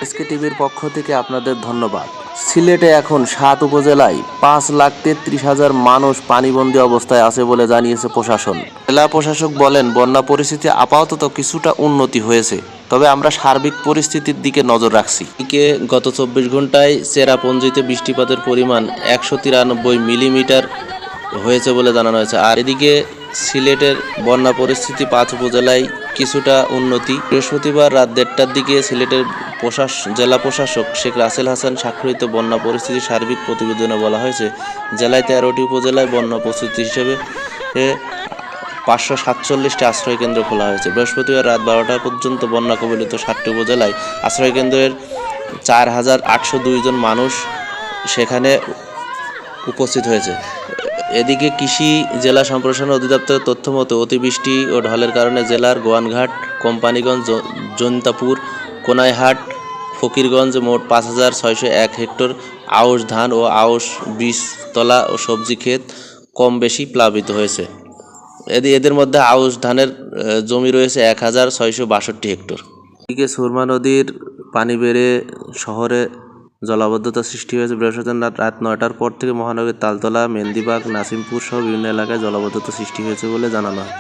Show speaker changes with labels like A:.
A: SK টিভির পক্ষ থেকে আপনাদের ধন্যবাদ। সিলেটে এখন 7 উপজেলায় 5,33,000 মানুষ পানিবন্দী অবস্থায় আছে বলে জানিয়েছে প্রশাসন। জেলা প্রশাসক বলেন, বন্যা পরিস্থিতি আপাতত কিছুটা উন্নতি হয়েছে, তবে আমরা সার্বিক পরিস্থিতির দিকে নজর রাখছি। এদিকে গত 24 ঘন্টায় চেরাপুঞ্জিতে বৃষ্টিপাতের পরিমাণ 193 মিলিমিটার হয়েছে বলে জানানো হয়েছে। আর এদিকে সিলেটের বন্যা পরিস্থিতি 5 উপজেলায় কিছুটা উন্নতি। বৃহস্পতিবার রাত 1:30টার দিকে সিলেটের জেলা প্রশাসক শেখ রাসেল হাসান স্বাক্ষরিত বন্যা পরিস্থিতির সার্বিক প্রতিবেদনে বলা হয়েছে, জেলায় 13টি উপজেলায় বন্যা প্রস্তুতি হিসেবে 547টি আশ্রয়কেন্দ্র খোলা হয়েছে। বৃহস্পতিবার রাত 12টা পর্যন্ত বন্যা কবলিত 7টি উপজেলায় আশ্রয়কেন্দ্রের 4,802 জন মানুষ সেখানে উপস্থিত হয়েছে। এদিকে কৃষি জেলা সম্প্রসারণ অধিদপ্তরের তথ্য মতো অতিবৃষ্টি ও ঢলের কারণে জেলার গোয়ানঘাট, কোম্পানিগঞ্জ, জৈন্তাপুর, কোনাইহাট, ফকিরগঞ্জ মোট 5,601 হেক্টর আউশ ধান ও আউশ বীজতলা ও সবজি ক্ষেত কম বেশি প্লাবিত হয়েছে। এদের মধ্যে আউশ ধানের জমি রয়েছে 1,662 হেক্টর। এদিকে সুরমা নদীর পানি বেড়ে শহরে জলাবদ্ধতা সৃষ্টি হয়েছে। বৃহস্পতিবার রাত 9টার পর থেকে মহানগরীর তালতলা, মেন্দিবাগ, নাসিমপুর সহ বিভিন্ন এলাকায় জলাবদ্ধতা সৃষ্টি হয়েছে বলে জানানো হয়।